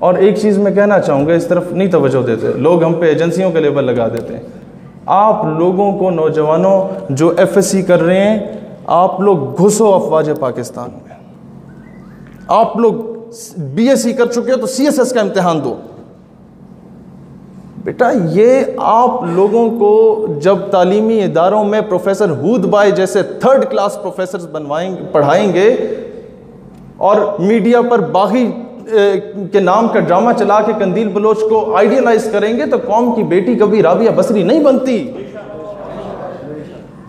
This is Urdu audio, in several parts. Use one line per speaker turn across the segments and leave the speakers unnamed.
اور ایک چیز میں کہنا چاہوں گا، اس طرف نہیں توجہ دیتے لوگ، ہم پہ ایجنسیوں کے لیبل لگا دیتے ہیں. آپ لوگوں کو، نوجوانوں جو ایف ایس سی کر رہے ہیں، آپ لوگ گھسو افواج پاکستان میں. آپ لوگ بی ایس سی کر چکے ہو تو سی ایس ایس کا امتحان دو. بیٹا یہ آپ لوگوں کو جب تعلیمی اداروں میں پروفیسر ہود بھائی جیسے 3rd کلاس پروفیسرز پڑھائیں گے اور میڈیا پر باغی کے نام کا ڈرامہ چلا کے قندیل بلوچ کو آئیڈیلائز کریں گے تو قوم کی بیٹی کبھی رابعہ بصری نہیں بنتی.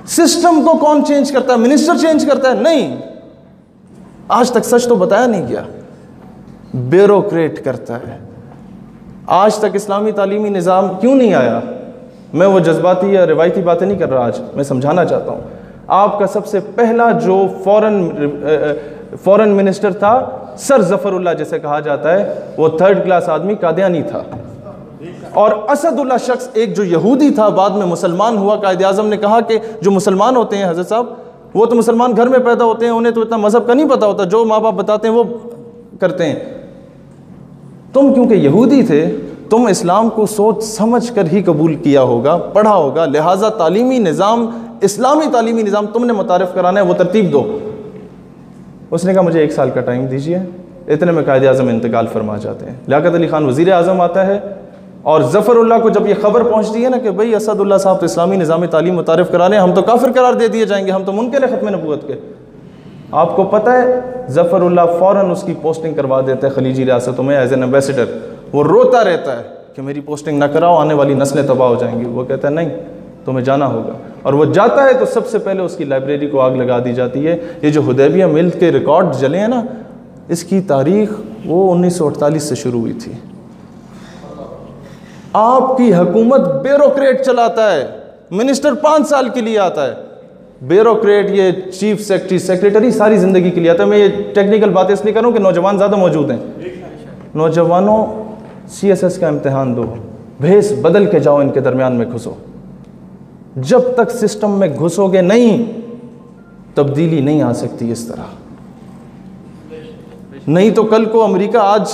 سسٹم کو کون چینج کرتا ہے؟ منسٹر چینج کرتا ہے؟ نہیں. آج تک سچ تو بتایا نہیں گیا، بیوروکریٹ کرتا ہے. آج تک اسلامی تعلیمی نظام کیوں نہیں آیا؟ میں وہ جذباتی یا روایتی باتیں نہیں کر رہا، آج میں سمجھانا چاہتا ہوں. آپ کا سب سے پہلا جو فورن منسٹر تھا، سر ظفر اللہ جسے کہا جاتا ہے، وہ 3rd کلاس آدمی قادیانی تھا. اور اسد اللہ شخص ایک جو یہودی تھا، بعد میں مسلمان ہوا. قائد اعظم نے کہا کہ جو مسلمان ہوتے ہیں حضرت صاحب، وہ تو مسلمان گھر میں پیدا ہوتے ہیں، انہیں تو اتنا مذہب کا نہیں پتہ ہوتا، جو ماں باپ بتاتے ہیں وہ کرتے ہیں. تم کیونکہ یہودی تھے، تم اسلام کو سوچ سمجھ کر ہی قبول کیا ہوگا، پڑھا ہوگا، لہٰذا تعلیمی نظام، اسلامی تعلیمی نظام تم نے متعارف کرانا ہے، وہ ترتیب دو. اس نے کہا مجھے 1 سال کا ٹائم دیجئے. اتنے میں قائد اعظم انتقال فرما جاتے ہیں. لیاقت علی خان وزیر اعظم آتا ہے، اور ظفر اللہ کو جب یہ خبر پہنچتی ہے نا کہ بھئی اسد اللہ صاحب تو اسلامی نظام تعلیم متعارف کرانے، ہم تو کافر قرار دے دیے جائیں گے، ہم تو منکر ختم نبوت کے. آپ کو پتہ ہے ظفر اللہ فوراً اس کی پوسٹنگ کروا دیتا ہے خلیجی ریاستوں میں ایز این ایمبیسڈر. وہ روتا رہتا ہے کہ میری پوسٹنگ نہ کراؤ، آنے والی نسلیں تباہ ہو جائیں گی. وہ کہتا ہے نہیں، تمہیں جانا ہوگا. اور وہ جاتا ہے تو سب سے پہلے اس کی لائبریری کو آگ لگا دی جاتی ہے. یہ جو حدیبیہ مل کے ریکارڈ جلے ہیں نا، اس کی تاریخ وہ 1948 سے شروع ہوئی تھی. آپ کی حکومت بیوروکریٹ چلاتا ہے، منسٹر 5 سال کے لیے آتا ہے. بیوروکریٹ، یہ چیف سیکریٹری ساری زندگی کے لیے آتا ہے. میں یہ ٹیکنیکل باتیں اس لیے کروں کہ نوجوان زیادہ موجود ہیں. نوجوانوں سی ایس ایس کا امتحان دو، بھیس بدل کے جاؤ، ان کے درمیان میں گھسو. جب تک سسٹم میں گھسو گے نہیں، تبدیلی نہیں آ سکتی اس طرح. نہیں تو کل کو امریکہ آج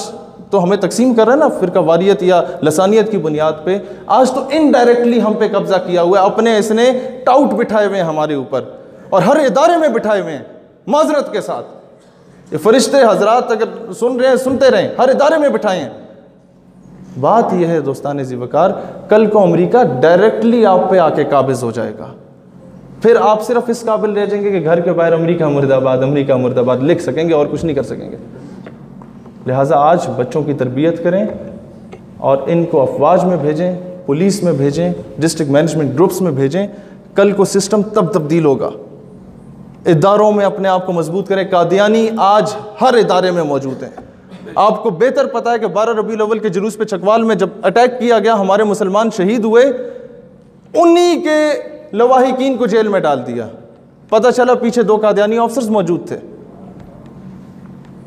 تو ہمیں تقسیم کر رہا ہے نا فرقہ واریت یا لسانیت کی بنیاد پہ، آج تو انڈائریکٹلی ہم پہ قبضہ کیا ہوا ہے. اپنے اس نے ٹاؤٹ بٹھائے ہوئے ہیں ہمارے اوپر، اور ہر ادارے میں بٹھائے ہوئے ہیں معذرت کے ساتھ. یہ فرشتے حضرات اگر سن رہے ہیں سنتے رہیں، ہر ادارے میں بٹھائے ہیں. بات یہ ہے دوستان ذی وقار، کل کو امریکہ ڈائریکٹلی آپ پہ آ کے قابض ہو جائے گا. پھر آپ صرف اس قابل رہ جائیں گے کہ گھر کے باہر امریکہ مرد آباد، امریکہ مرد آباد لکھ سکیں گے اور کچھ نہیں کر سکیں گے. لہٰذا آج بچوں کی تربیت کریں اور ان کو افواج میں بھیجیں، پولیس میں بھیجیں، ڈسٹرکٹ مینجمنٹ گروپس میں بھیجیں. کل کو سسٹم تب تبدیل ہوگا. اداروں میں اپنے آپ کو مضبوط کریں. قادیانی آج ہر ادارے میں موجود ہیں. آپ کو بہتر پتا ہے کہ 12 ربیع الاول کے جلوس پہ چکوال میں جب اٹیک کیا گیا، ہمارے مسلمان شہید ہوئے، انہی کے لواحقین کو جیل میں ڈال دیا. پتہ چلا پیچھے 2 قادیانی آفسرز موجود تھے.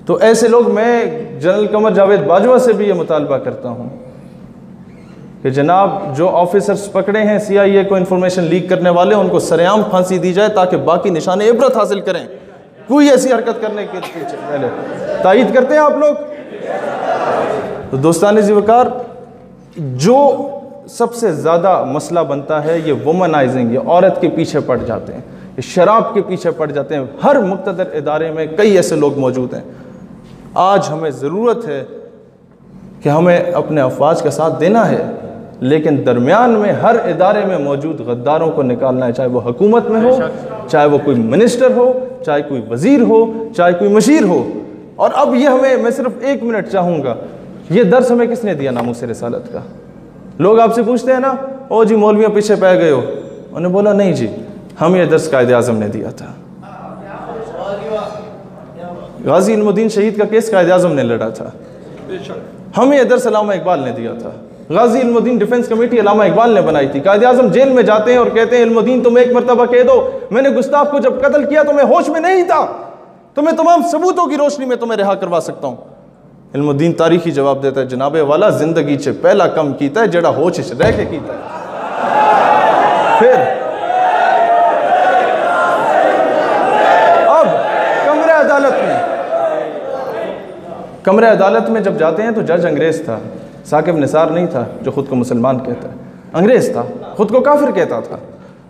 تو ایسے لوگ، میں جنرل قمر جاوید باجوہ سے بھی یہ مطالبہ کرتا ہوں کہ جناب جو آفیسرز پکڑے ہیں سی آئی اے کو انفارمیشن لیک کرنے والے، ان کو سرعام پھانسی دی جائے تاکہ باقی نشان عبرت حاصل کریں. کوئی ایسی حرکت کرنے کے پیچھے پہلے تائید کرتے ہیں آپ لوگ. تو دوستان ذی وقار، جو سب سے زیادہ مسئلہ بنتا ہے یہ وومنائزنگ، یہ عورت کے پیچھے پڑ جاتے ہیں، یہ شراب کے پیچھے پڑ جاتے ہیں. ہر مقتدر ادارے میں کئی ایسے لوگ موجود ہیں. آج ہمیں ضرورت ہے کہ ہمیں اپنے افواج کا ساتھ دینا ہے، لیکن درمیان میں ہر ادارے میں موجود غداروں کو نکالنا ہے، چاہے وہ حکومت میں ہو، چاہے وہ کوئی منسٹر ہو، چاہے کوئی وزیر ہو، چاہے کوئی مشیر ہو. اور اب یہ میں صرف 1 منٹ چاہوں گا، یہ درس ہمیں کس نے دیا ناموس رسالت کا؟ لوگ آپ سے پوچھتے ہیں نا، او جی مولویوں پیچھے پہ گئے ہو. انہوں نے بولا نہیں جی، ہم یہ درس قائد اعظم نے دیا تھا. غازی علم الدین شہید کا کیس قائد اعظم نے لڑا تھا. ہمیں یہ درس علامہ اقبال نے دیا تھا. غازی علم الدین ڈیفنس کمیٹی علامہ اقبال نے بنائی تھی. قائد اعظم جیل میں جاتے ہیں اور کہتے ہیں علم الدین تم ایک مرتبہ کہہ دو میں نے گستاخ کو جب قتل کیا تو میں ہوش میں نہیں تھا، تو میں تمام ثبوتوں کی روشنی میں تمہیں رہا کروا سکتا ہوں. علم الدین تاریخی جواب دیتا ہے، جناب والا زندگی چ پہلا کم کیتا ہے جڑا ہوش رہ کے کیتا ہے. پھر اب کمرہ عدالت میں کمرے عدالت میں جب جاتے ہیں تو جج انگریز تھا، ثاقب نثار نہیں تھا جو خود کو مسلمان کہتا ہے، انگریز تھا، خود کو کافر کہتا تھا۔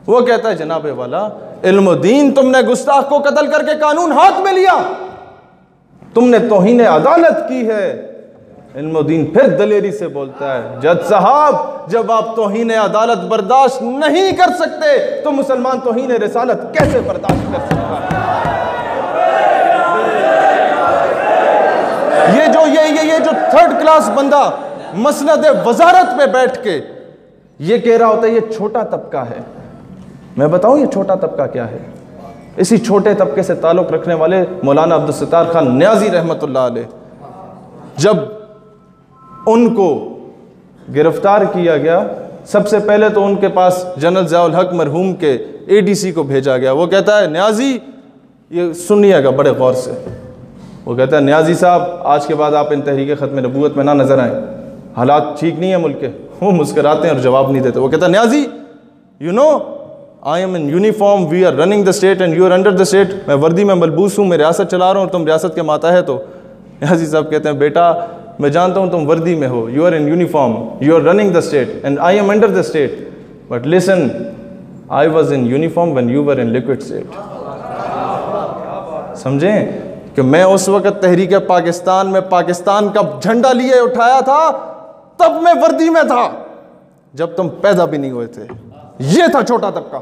وہ کہتا ہے جناب والا علم و دین، تم نے گستاخ کو قتل کر کے قانون ہاتھ میں لیا، تم نے توہین عدالت کی ہے۔ علم و دین پھر دلیری سے بولتا ہے جج صاحب جب آپ توہین عدالت برداشت نہیں کر سکتے تو مسلمان توہین رسالت کیسے برداشت کر سکتا ہے؟ یہ جو تھرڈ کلاس بندہ مسند وزارت پہ بیٹھ کے یہ کہہ رہا ہوتا ہے یہ چھوٹا طبقہ ہے، میں بتاؤں یہ چھوٹا طبقہ کیا ہے؟ اسی چھوٹے طبقے سے تعلق رکھنے والے مولانا عبدالستار خان نیازی رحمۃ اللہ علیہ، جب ان کو گرفتار کیا گیا سب سے پہلے تو ان کے پاس جنرل ضیاء الحق مرحوم کے ADC کو بھیجا گیا۔ وہ کہتا ہے نیازی، یہ سنیے گا بڑے غور سے، وہ کہتا ہے نیازی صاحب آج کے بعد آپ ان تحریک ختم نبوت میں نہ نظر آئیں، حالات ٹھیک نہیں ہیں ملک کے۔ وہ مسکراتے ہیں اور جواب نہیں دیتے۔ وہ کہتا ہے نیازی you know I am in uniform, we are running the state and you are under the state، میں وردی میں ملبوس ہوں، میں ریاست چلا رہا ہوں اور تم ریاست کے ماتحت ہو۔ نیازی صاحب کہتے ہیں بیٹا میں جانتا ہوں تم وردی میں ہو، you are in uniform, you are running the state and I am under the state, but listen I was in uniform when you were in liquid state۔ سمجھیں کہ میں اس وقت تحریک پاکستان میں پاکستان کا جھنڈا لیے اٹھایا تھا، تب میں وردی میں تھا جب تم پیدا بھی نہیں ہوئے تھے۔ یہ تھا چھوٹا طبقہ۔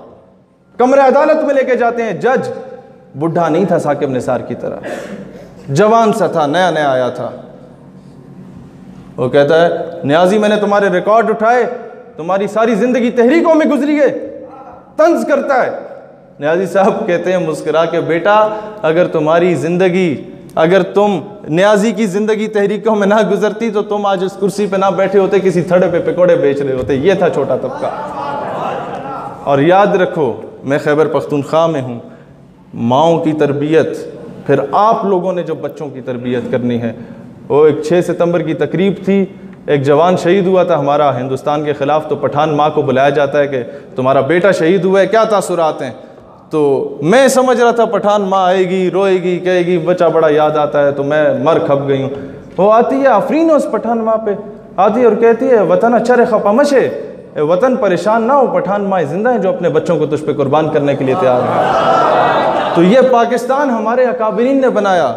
کمرے عدالت میں لے کے جاتے ہیں، جج بڈھا نہیں تھا ثاقب نثار کی طرح، جوان سا تھا، نیا نیا آیا تھا۔ وہ کہتا ہے نیازی میں نے تمہارے ریکارڈ اٹھائے، تمہاری ساری زندگی تحریکوں میں گزری ہے، طنز کرتا ہے۔ نیازی صاحب کہتے ہیں مسکرا کے بیٹا اگر تمہاری زندگی، اگر تم نیازی کی زندگی تحریکوں میں نہ گزرتی تو تم آج اس کرسی پہ نہ بیٹھے ہوتے، کسی تھڑے پہ پکوڑے بیچ رہے ہوتے۔ یہ تھا چھوٹا طبقہ۔ اور یاد رکھو میں خیبر پختونخوا میں ہوں، ماؤں کی تربیت، پھر آپ لوگوں نے جو بچوں کی تربیت کرنی ہے۔ وہ ایک 6 ستمبر کی تقریب تھی، ایک جوان شہید ہوا تھا ہمارا ہندوستان کے خلاف، تو پٹھان ماں کو بلایا جاتا ہے کہ تمہارا بیٹا شہید ہوا ہے، کیا تاثرات ہیں؟ تو میں سمجھ رہا تھا پٹھان ماں آئے گی، روئے گی، کہے گی بچہ بڑا یاد آتا ہے، تو میں مر کھپ گئی ہوں۔ وہ آتی ہے آفرین اس پٹھان ماں پہ، آتی ہے اور کہتی ہے وطن اچھر خپا مشے، وطن پریشان نہ ہو، پٹھان ماں زندہ ہیں جو اپنے بچوں کو تجھ پہ قربان کرنے کے لیے تیار ہیں۔ تو یہ پاکستان ہمارے اکابرین نے بنایا،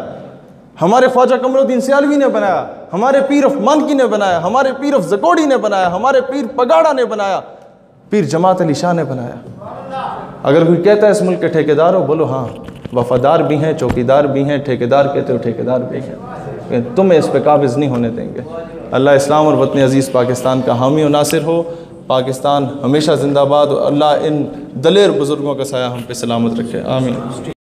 ہمارے خواجہ قمر الدین سیالوی نے بنایا، ہمارے پیر آف مانکی نے بنایا، ہمارے پیر آف زکوڑی نے بنایا، ہمارے پیر پگاڑا نے بنایا، پیر جماعت علی شاہ نے بنایا۔ اگر کوئی کہتا ہے اس ملک کے ٹھیکیدار ہو، بولو ہاں، وفادار بھی ہیں، چوکیدار بھی ہیں، ٹھیکیدار کہتے ہو ٹھیکیدار بھی ہیں، تمہیں اس پہ قابض نہیں ہونے دیں گے۔ اللہ اسلام اور وطن عزیز پاکستان کا حامی و ناصر ہو، پاکستان ہمیشہ زندہ باد، اور اللہ ان دلیر بزرگوں کا سایہ ہم پہ سلامت رکھے، آمین۔